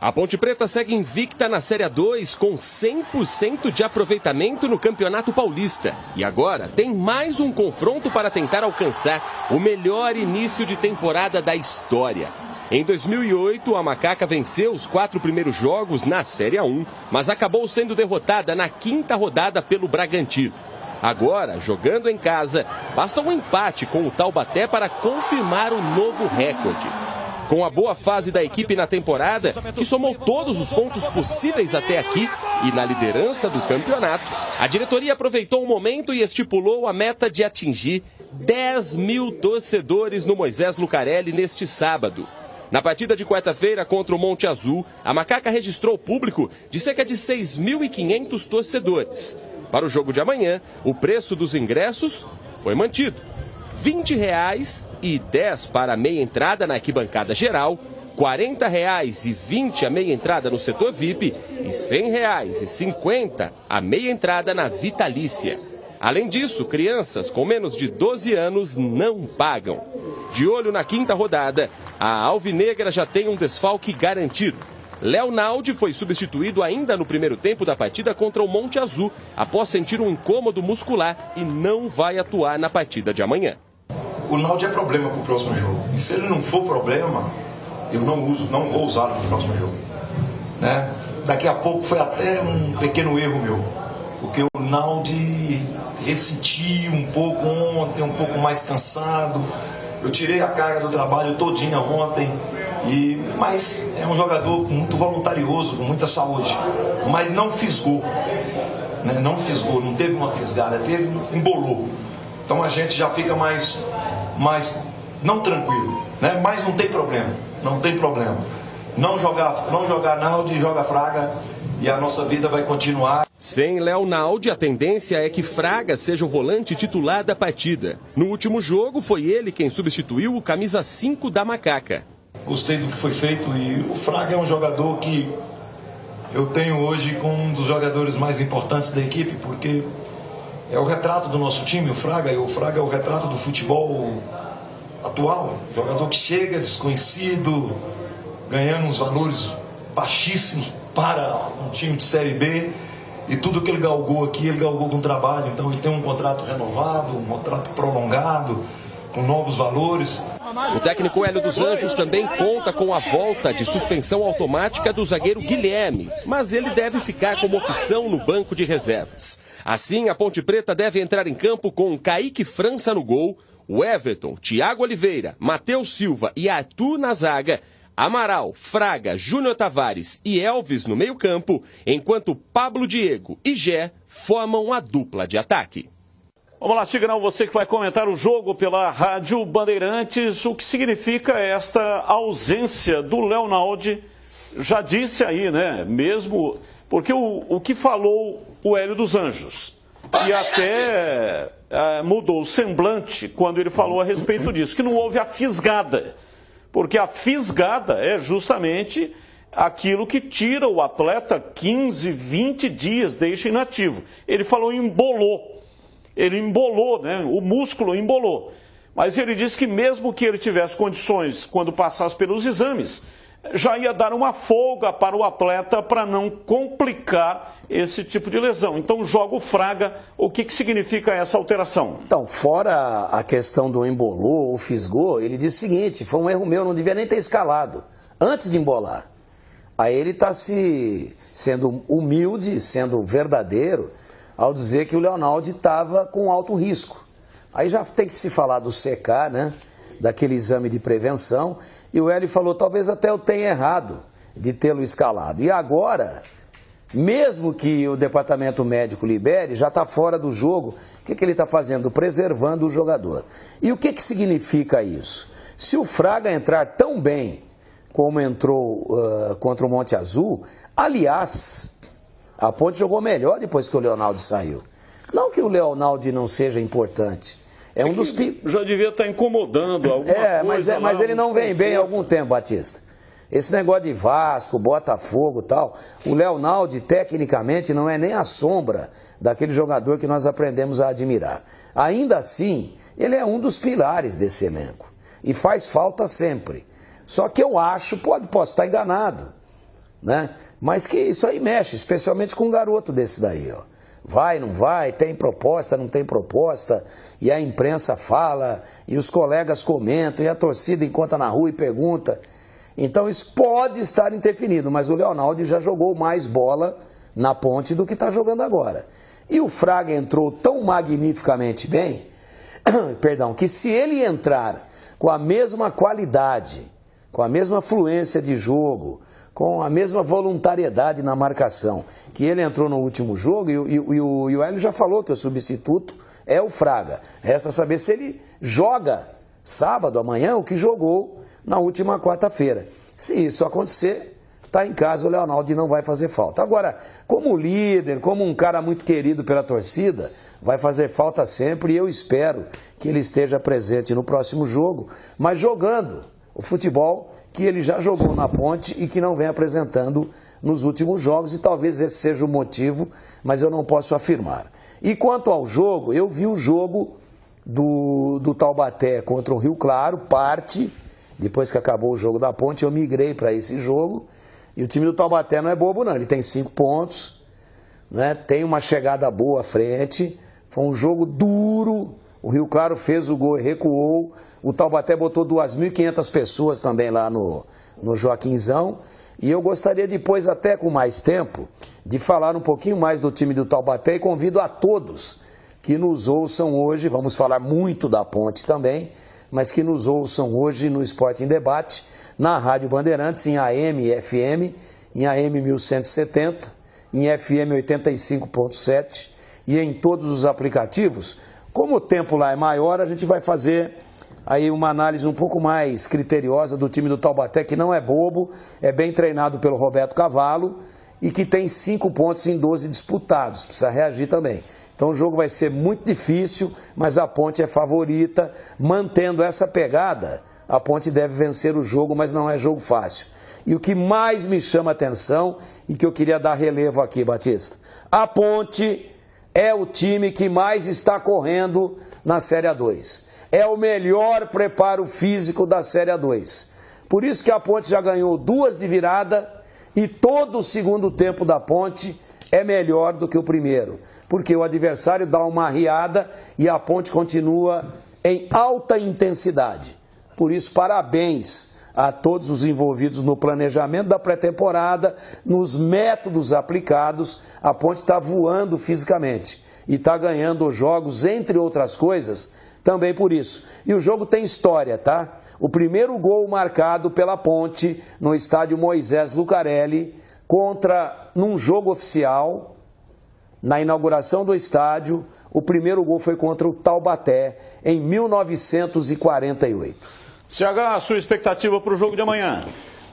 A Ponte Preta segue invicta na Série A2 com 100% de aproveitamento no Campeonato Paulista. E agora tem mais um confronto para tentar alcançar o melhor início de temporada da história. Em 2008, a Macaca venceu os 4 primeiros jogos na Série A1, mas acabou sendo derrotada na 5ª rodada pelo Bragantino. Agora, jogando em casa, basta um empate com o Taubaté para confirmar o novo recorde. Com a boa fase da equipe na temporada, que somou todos os pontos possíveis até aqui e na liderança do campeonato, a diretoria aproveitou o momento e estipulou a meta de atingir 10 mil torcedores no Moisés Lucarelli neste sábado. Na partida de quarta-feira contra o Monte Azul, a Macaca registrou público de cerca de 6.500 torcedores. Para o jogo de amanhã, o preço dos ingressos foi mantido. R$ 20,10 para a meia entrada na arquibancada geral, R$ 40,20 a meia entrada no setor VIP e R$ 100,50 a meia entrada na vitalícia. Além disso, crianças com menos de 12 anos não pagam. De olho na 5ª rodada, a Alvinegra já tem um desfalque garantido. Léo Naldi foi substituído ainda no primeiro tempo da partida contra o Monte Azul, após sentir um incômodo muscular e não vai atuar na partida de amanhã. O Naldi é problema para o próximo jogo. E se ele não for problema, eu não vou usá-lo para o próximo jogo. Né? Daqui a pouco foi até um pequeno erro meu. Porque o Naldi ressentiu um pouco ontem, um pouco mais cansado. Eu tirei a carga do trabalho todinha ontem. Mas é um jogador muito voluntarioso, com muita saúde. Mas não fisgou. Né? Não fisgou, não teve uma fisgada, embolou. Então a gente já fica mais não tranquilo, né? Mas não tem problema. Não jogar Naldi, joga Fraga e a nossa vida vai continuar. Sem Léo Naldi, a tendência é que Fraga seja o volante titular da partida. No último jogo, foi ele quem substituiu o camisa 5 da Macaca. Gostei do que foi feito e o Fraga é um jogador que eu tenho hoje como um dos jogadores mais importantes da equipe, porque é o retrato do nosso time, o Fraga é o retrato do futebol atual. Jogador que chega desconhecido, ganhando uns valores baixíssimos para um time de Série B. E tudo que ele galgou aqui, ele galgou com trabalho. Então ele tem um contrato renovado, um contrato prolongado, com novos valores. O técnico Hélio dos Anjos também conta com a volta de suspensão automática do zagueiro Guilherme, mas ele deve ficar como opção no banco de reservas. Assim, a Ponte Preta deve entrar em campo com Kaique França no gol, o Everton, Thiago Oliveira, Matheus Silva e Arthur na zaga, Amaral, Fraga, Júnior Tavares e Elvis no meio-campo, enquanto Pablo Diego e Gé formam a dupla de ataque. Vamos lá, Tigrão, você que vai comentar o jogo pela Rádio Bandeirantes, o que significa esta ausência do Léo Naldi? Já disse aí, né, mesmo, porque o que falou o Hélio dos Anjos, e até mudou o semblante quando ele falou a respeito disso, que não houve a fisgada, porque a fisgada é justamente aquilo que tira o atleta 15, 20 dias, deixa inativo. Ele falou embolou. Ele embolou, né? O músculo embolou. Mas ele disse que mesmo que ele tivesse condições, quando passasse pelos exames, já ia dar uma folga para o atleta para não complicar esse tipo de lesão. Então joga o Fraga. O que significa essa alteração? Então, fora a questão do embolou ou fisgou, ele disse o seguinte: foi um erro meu, não devia nem ter escalado, antes de embolar. Aí ele está sendo humilde, sendo verdadeiro, ao dizer que o Leonaldi estava com alto risco. Aí já tem que se falar do CK, né? Daquele exame de prevenção. E o Hélio falou, talvez até eu tenha errado de tê-lo escalado. E agora, mesmo que o departamento médico libere, já está fora do jogo. O que ele está fazendo? Preservando o jogador. E o que significa isso? Se o Fraga entrar tão bem como entrou contra o Monte Azul, aliás, a Ponte jogou melhor depois que o Leonaldi saiu. Não que o Leonaldi não seja importante. É um dos já devia estar incomodando alguma coisa. Mas ele não vem bem há algum tempo, Batista. Esse negócio de Vasco, Botafogo e tal, o Leonaldi, tecnicamente, não é nem a sombra daquele jogador que nós aprendemos a admirar. Ainda assim, ele é um dos pilares desse elenco. E faz falta sempre. Só que eu acho, posso estar enganado, né? Mas que isso aí mexe, especialmente com um garoto desse daí, ó. Vai, não vai, tem proposta, não tem proposta, e a imprensa fala, e os colegas comentam, e a torcida encontra na rua e pergunta. Então isso pode estar interferindo, mas o Leonaldo já jogou mais bola na Ponte do que está jogando agora. E o Fraga entrou tão magnificamente bem, perdão, que se ele entrar com a mesma qualidade, com a mesma fluência de jogo, com a mesma voluntariedade na marcação que ele entrou no último jogo, e o Hélio já falou que o substituto é o Fraga. Resta saber se ele joga sábado, amanhã, o que jogou na última quarta-feira. Se isso acontecer, está em casa, o Leonaldo não vai fazer falta. Agora, como líder, como um cara muito querido pela torcida, vai fazer falta sempre, e eu espero que ele esteja presente no próximo jogo, mas jogando o futebol que ele já jogou na Ponte e que não vem apresentando nos últimos jogos, e talvez esse seja o motivo, mas eu não posso afirmar. E quanto ao jogo, eu vi o jogo do Taubaté contra o Rio Claro, parte, depois que acabou o jogo da Ponte, eu migrei para esse jogo, e o time do Taubaté não é bobo não, ele tem 5 pontos, né? Tem uma chegada boa à frente, foi um jogo duro. O Rio Claro fez o gol e recuou. O Taubaté botou 2.500 pessoas também lá no Joaquinzão. E eu gostaria depois, até com mais tempo, de falar um pouquinho mais do time do Taubaté, e convido a todos que nos ouçam hoje, vamos falar muito da Ponte também, mas que nos ouçam hoje no Esporte em Debate, na Rádio Bandeirantes, em AM e FM, em AM 1170, em FM 85.7 e em todos os aplicativos. Como o tempo lá é maior, a gente vai fazer aí uma análise um pouco mais criteriosa do time do Taubaté, que não é bobo, é bem treinado pelo Roberto Cavalo e que tem 5 pontos em 12 disputados, precisa reagir também. Então o jogo vai ser muito difícil, mas a Ponte é favorita. Mantendo essa pegada, a Ponte deve vencer o jogo, mas não é jogo fácil. E o que mais me chama a atenção, e que eu queria dar relevo aqui, Batista, a Ponte é o time que mais está correndo na Série A2. É o melhor preparo físico da Série A2. Por isso que a Ponte já ganhou 2 de virada, e todo o segundo tempo da Ponte é melhor do que o primeiro. Porque o adversário dá uma arriada e a Ponte continua em alta intensidade. Por isso, parabéns a todos os envolvidos no planejamento da pré-temporada, nos métodos aplicados. A Ponte está voando fisicamente e está ganhando os jogos, entre outras coisas, também por isso. E o jogo tem história, tá? O primeiro gol marcado pela Ponte no estádio Moisés Lucarelli, num jogo oficial, na inauguração do estádio, o primeiro gol foi contra o Taubaté, em 1948. CH, a sua expectativa para o jogo de amanhã?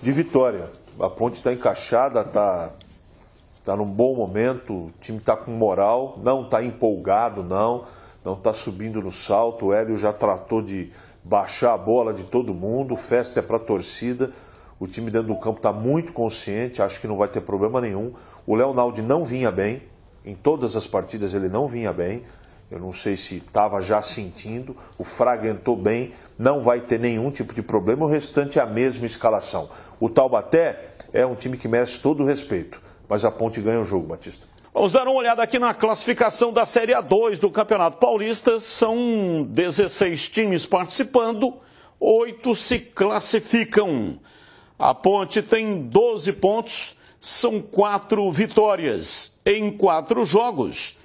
De vitória. A Ponte está encaixada, está num bom momento, o time está com moral, não está empolgado, não está subindo no salto. O Hélio já tratou de baixar a bola de todo mundo, festa é para a torcida. O time dentro do campo está muito consciente, acho que não vai ter problema nenhum. O Leonaldo não vinha bem, em todas as partidas ele não vinha bem. Eu não sei se estava já sentindo, o Fraga entrou bem, não vai ter nenhum tipo de problema, o restante é a mesma escalação. O Taubaté é um time que merece todo o respeito, mas a Ponte ganha o jogo, Batista. Vamos dar uma olhada aqui na classificação da Série A2 do Campeonato Paulista. São 16 times participando, 8 se classificam. A Ponte tem 12 pontos, são 4 vitórias em 4 jogos.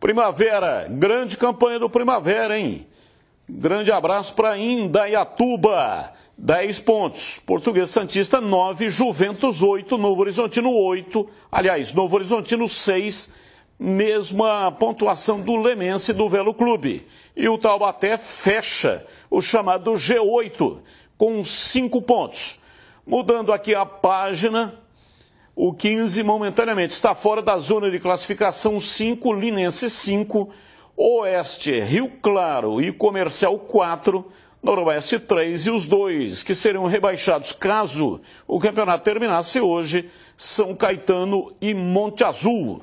Primavera, grande campanha do Primavera, hein? Grande abraço para Indaiatuba, 10 pontos. Português Santista, 9, Juventus, 8, Novo Horizontino, 8. Aliás, Novo Horizontino, 6, mesma pontuação do Lemense do Velo Clube. E o Taubaté fecha o chamado G8, com 5 pontos. Mudando aqui a página, o 15 momentaneamente está fora da zona de classificação, 5, Linense 5, Oeste, Rio Claro e Comercial 4, Noroeste 3 e os 2 que serão rebaixados caso o campeonato terminasse hoje, São Caetano e Monte Azul.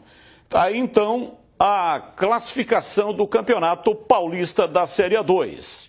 Tá aí então a classificação do Campeonato Paulista da Série A2.